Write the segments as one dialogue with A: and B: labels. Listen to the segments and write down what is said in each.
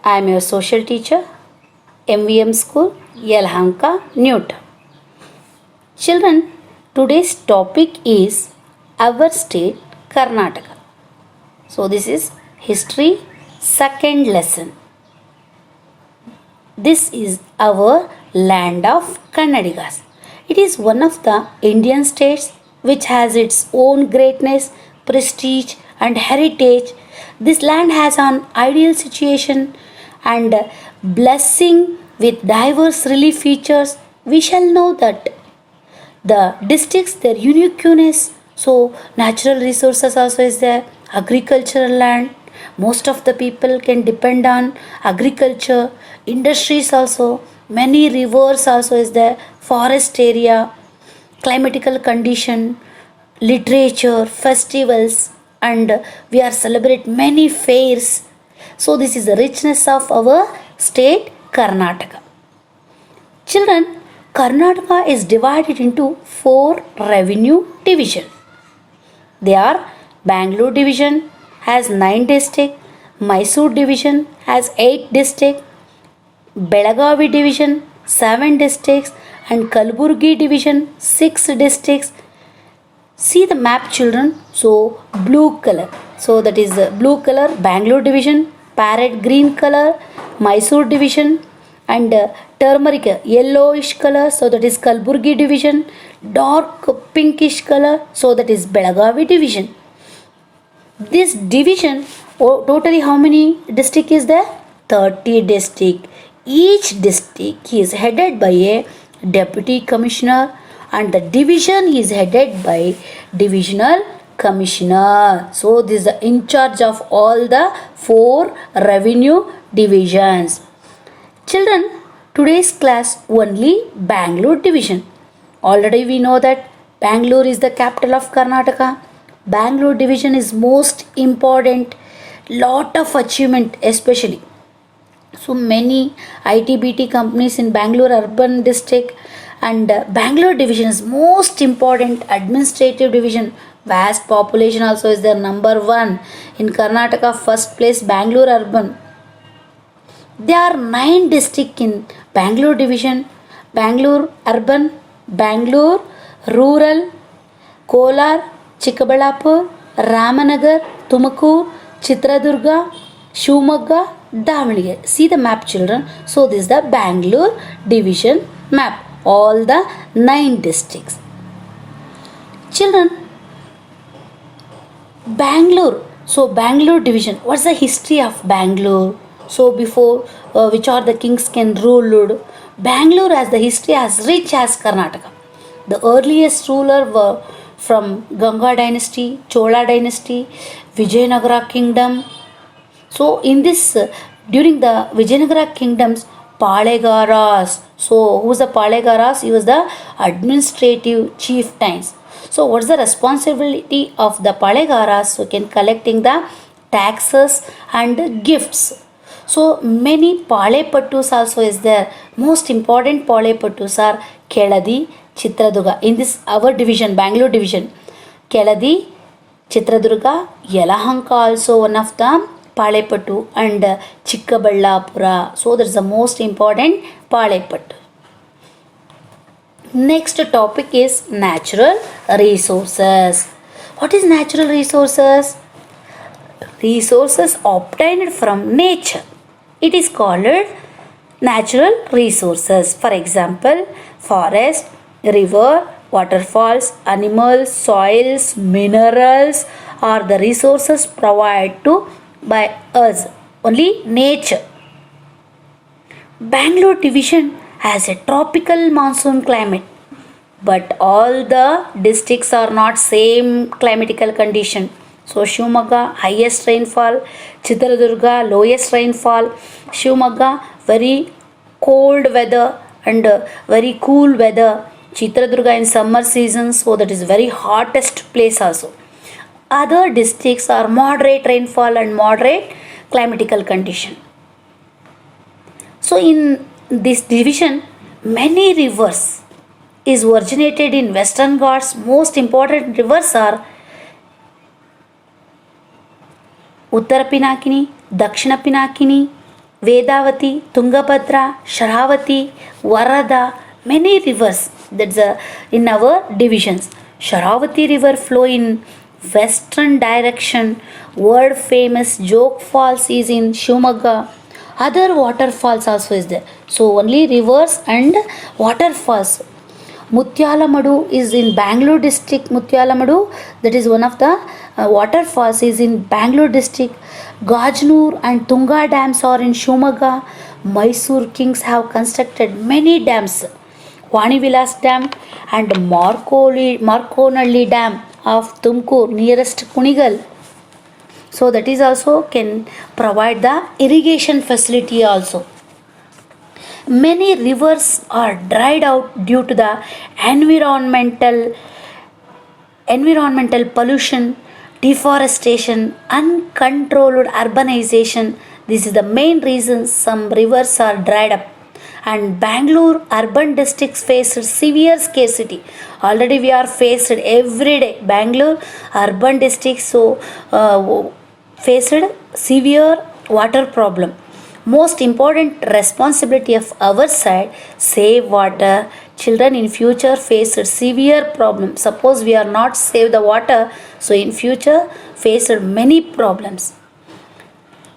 A: I am your social teacher, MVM School, Yelahanka, Newton. Children, today's topic is our state, Karnataka. So, this is history second lesson. This is our land of Kannadigas. It is one of the Indian states which has its own greatness, prestige, and heritage. This land has an ideal situation and blessing with diverse relief features. We shall know that the districts, their uniqueness, so natural resources also is there, agricultural land, most of the people can depend on agriculture, industries also, many rivers also is there, forest area, climatical condition, literature, festivals, and we are celebrate many fairs. So this is the richness of our state Karnataka. Children, Karnataka is divided into four revenue division. They are Bangalore division has 9 districts, Mysore division has 8 districts, Belagavi division 7 districts, and Kalburgi division 6 districts. See the map, children. So blue color. So that is blue color Bangalore division, parrot green color Mysore division, and turmeric yellowish color, so that is Kalburgi division, dark pinkish color, so that is Belagavi division. This division, totally how many district is there? 30 district. Each district is headed by a deputy commissioner and the division is headed by divisional commissioner. So this is the in charge of all the 4 revenue divisions. Children, today's class only Bangalore division. Already we know that Bangalore is the capital of Karnataka. Bangalore division is most important. Lot of achievement especially. So many IT/BT companies in Bangalore urban district, and Bangalore division is most important administrative division. Vast population also is their number 1 in Karnataka. First place Bangalore urban. There are 9 districts in Bangalore division: Bangalore urban, Bangalore rural, Kolar, Chikkaballapur, Ramanagar, Tumakuru, Chitradurga, Shivamogga, Davanagere. See the map, children. So this is the Bangalore division map. All the 9 districts. Children, Bangalore. So Bangalore division. What's the history of Bangalore? So before which are the kings can ruled? Bangalore has the history as rich as Karnataka. The earliest ruler were from Ganga dynasty, Chola dynasty, Vijayanagara kingdom. So in this during the Vijayanagara kingdoms, Palegaras. So who was the Palegaras? He was the administrative chieftains. So what's the responsibility of the Palegaras? So can collecting the taxes and gifts. So many Palepattus also is there. Most important Palepattus are Keladi, Chitradurga. In this our division, Bangalore division, Keladi, Chitradurga, Yelahanka also one of the Palepattu, and Chikkaballapura. So that is the most important Palepattu. Next topic is natural resources. What is natural resources? Resources obtained from nature. It is called natural resources. For example, forest, river, waterfalls, animals, soils, minerals are the resources provided to by us. Only nature. Bangalore division has a tropical monsoon climate, but all the districts are not same climatical condition. So Shivamogga highest rainfall, Chitradurga lowest rainfall, Shivamogga very cold weather and very cool weather, Chitradurga in summer season, so that is very hottest place also. Other districts are moderate rainfall and moderate climatical condition. So in this division, many rivers is originated in Western Ghats. Most important rivers are Uttara Pinakini, Dakshina Pinakini, Vedavati, Tungabhadra, Sharavati, Varada, many rivers that's in our divisions. Sharavati river flow in western direction. World famous Jog Falls is in Shumaga. Other waterfalls also is there. So only rivers and waterfalls. Mutyalamadu is in Bangalore district. Mutyalamadu, that is one of the waterfalls, is in Bangalore district. Gajnur and Tunga dams are in Shumaga. Mysore kings have constructed many dams. Vanivilas Dam and Markonalli Dam of Tumkur nearest Kunigal. So that is also can provide the irrigation facility also. Many rivers are dried out due to the environmental pollution, deforestation, uncontrolled urbanization. This is the main reason some rivers are dried up. And Bangalore urban districts face severe scarcity. Already we are faced every day. Bangalore urban districts faced severe water problem. Most important responsibility of our side, save water. Children in future face severe problem. Suppose we are not save the water, so in future face many problems.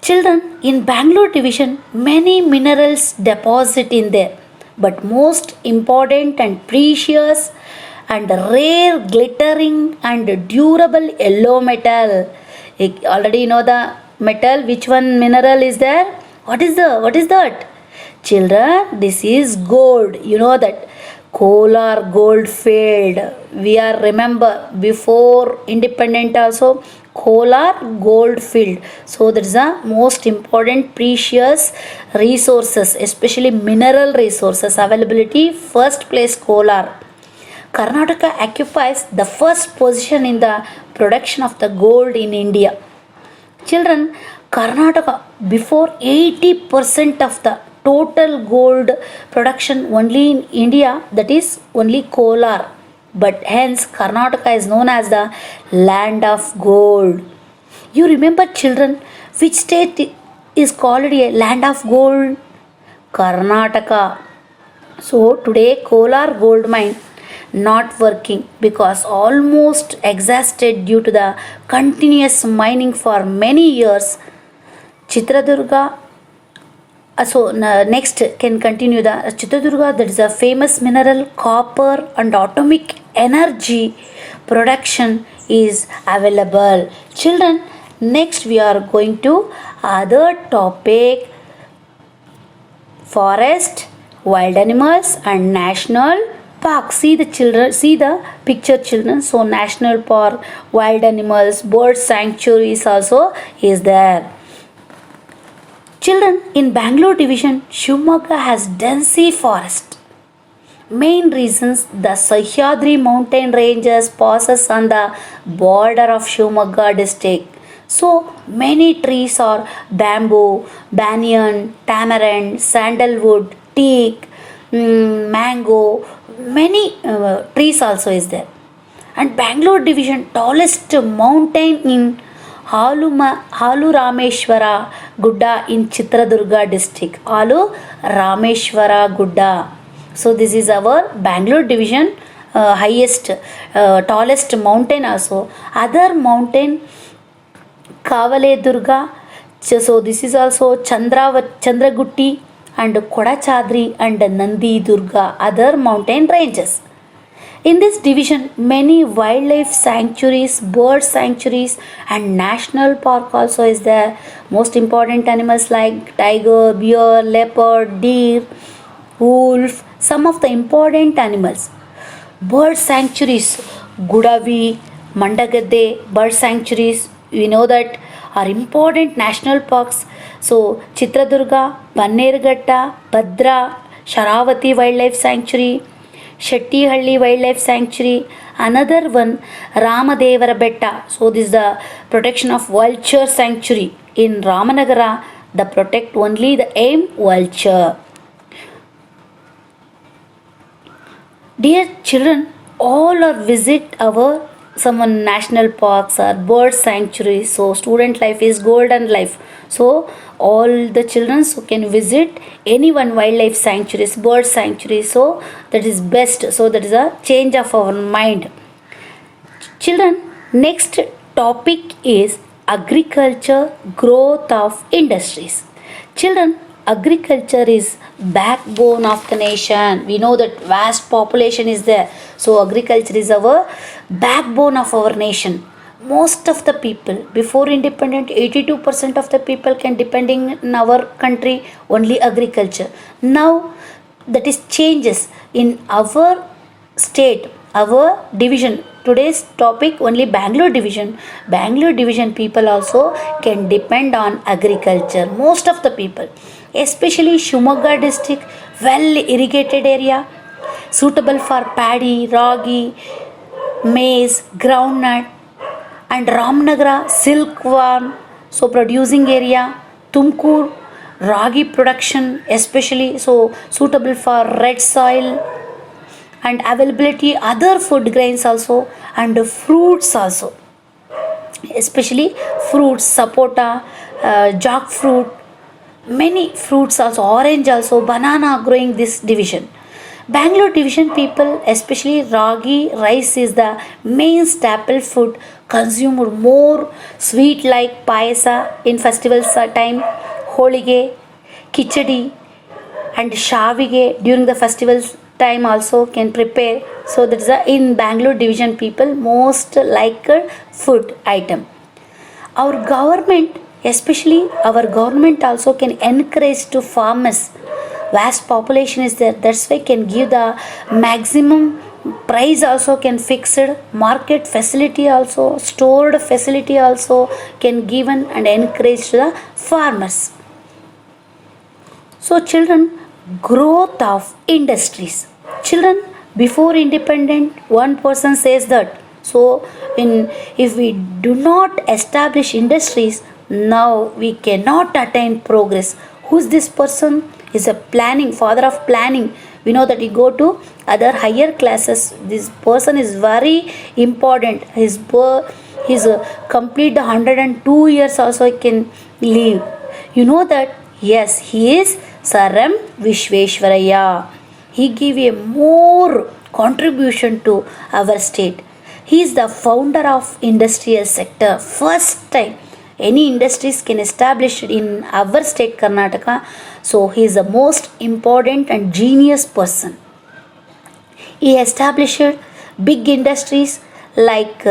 A: Children in Bangalore division, many minerals deposit in there, but most important and precious and rare glittering and durable yellow metal. Already you know the metal, which one mineral is there? What is that? Children, this is gold. You know that Kolar gold field. We are remember before independent also Kolar gold field. So that is the most important precious resources, especially mineral resources availability. First place Kolar. Karnataka occupies the first position in the production of the gold in India. Children, Karnataka before 80% of the total gold production only in India, that is only Kolar. But hence Karnataka is known as the land of gold. You remember children, which state is called a land of gold? Karnataka. So today Kolar gold mine not working because almost exhausted due to the continuous mining for many years. Chitradurga, next can continue the Chitradurga, that is a famous mineral copper and atomic energy production is available. Children, next we are going to other topic, forest, wild animals and national park. See the children, see the picture children. So national park, wild animals, bird sanctuaries also is there. Children, in Bangalore division, Shivamogga has dense forest. Main reasons, the Sahyadri mountain ranges passes on the border of Shivamogga district. So many trees are bamboo, banyan, tamarind, sandalwood, teak, mango, many trees also is there. And Bangalore division tallest mountain in Halu Rameshwara Gudda in Chitradurga district. Halu Rameshwara Gudda. So this is our Bangalore division highest, tallest mountain also. Other mountain Kavale Durga. So this is also Chandragutti and Kodachadri and Nandi Durga, other mountain ranges. In this division, many wildlife sanctuaries, bird sanctuaries and national park also is there. Most important animals like tiger, bear, leopard, deer, wolf, some of the important animals. Bird sanctuaries, Gudavi, Mandagadde bird sanctuaries, we know that are important national parks. So Chitradurga, Bannerghatta, Bhadra, Sharavati Wildlife Sanctuary, Shettihalli Wildlife Sanctuary, another one Ramadevara Betta. So this is the protection of vulture sanctuary in Ramanagara. The protect only the aim vulture. Dear children, all are visit our some national parks or bird sanctuaries. So student life is golden life. So all the children who can visit any one wildlife sanctuaries, bird sanctuaries, so that is best. So that is a change of our mind. Children, next topic is agriculture, growth of industries. Children, agriculture is backbone of the nation. We know that vast population is there. So agriculture is our backbone of our nation. Most of the people before independent, 82% of the people can depending in our country only agriculture. Now that is changes in our state, our division. Today's topic only Bangalore division. Bangalore division people also can depend on agriculture. Most of the people, especially Shumagga district, well irrigated area, suitable for paddy, ragi, maize, groundnut, and Ramnagara silkworm, so producing area, Tumkur ragi production, especially so suitable for red soil, and availability other food grains also, and fruits also, especially fruits, sapota, jackfruit, many fruits also, orange also, banana growing this division. Bangalore division people, especially ragi rice is the main staple food consumed more, sweet like payasa in festivals time, holige, kichadi, and shavige during the festivals time also can prepare. So that is a in Bangalore division people most liked food item. Our government, especially our government also can encourage to farmers. Vast population is there, that's why can give the maximum price also, can fixed market facility also, stored facility also can given and encourage to the farmers. So children, growth of industries. Children, before independent, one person says that. So in if we do not establish industries, now we cannot attain progress. Who's this person? Is a planning, father of planning. We know that he go to other higher classes. This person is very important. His complete the 102 years also he can live. You know that? Yes, he is Sir M. Vishveshwaraya. He gave a more contribution to our state. He is the founder of industrial sector. First time any industries can establish in our state Karnataka. So he is the most important and genius person. He established big industries like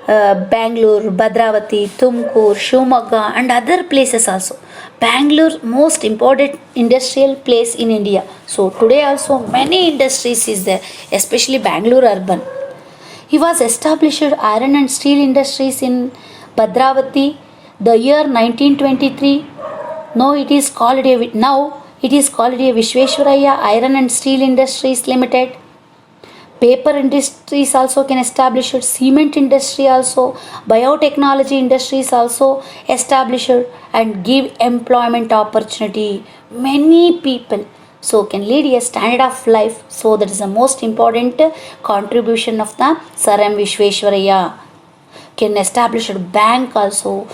A: Bangalore, Bhadravati, Tumkur, Shumagga, and other places also. Bangalore most important industrial place in India. So today also many industries is there, especially Bangalore urban. He was established iron and steel industries in Bhadravati the year 1923. Now it is called a Vishveshwaraya Iron and Steel Industries Limited. Paper industries also can establish it, cement industry also, biotechnology industries also established and give employment opportunity. Many people so can lead a standard of life. So that is the most important contribution of the Sir M. Vishveshwaraya. Can establish a bank also,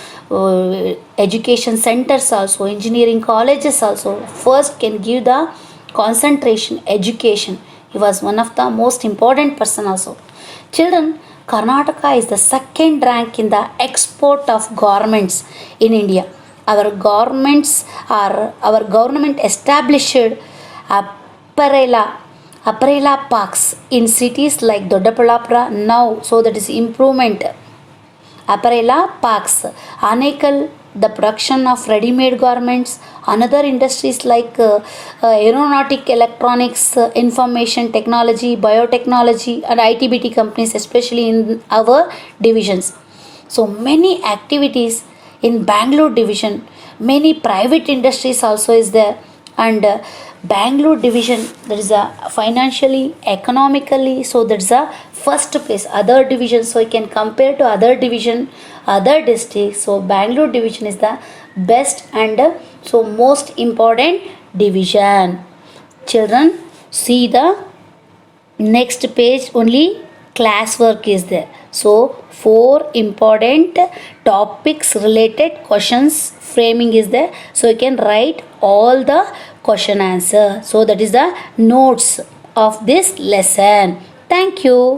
A: education centers also, engineering colleges also. First can give the concentration education. He was one of the most important person also. Children, Karnataka is the second rank in the export of garments in India. Our government established apparella parks in cities like Doddaballapura now. So that is improvement. Apparella parks, Anekal, the production of ready-made garments, another industries like aeronautic, electronics, information technology, biotechnology, and ITBT companies, especially in our divisions. So many activities in Bangalore division, many private industries also is there, and Bangalore division, that is a financially, economically, so that's a first place. Other divisions, so you can compare to other division, other districts. So Bangalore division is the best and so most important division. Children, see the next page only class work is there. So 4 important topics related questions framing is there. So you can write all the question answer. So that is the notes of this lesson. Thank you.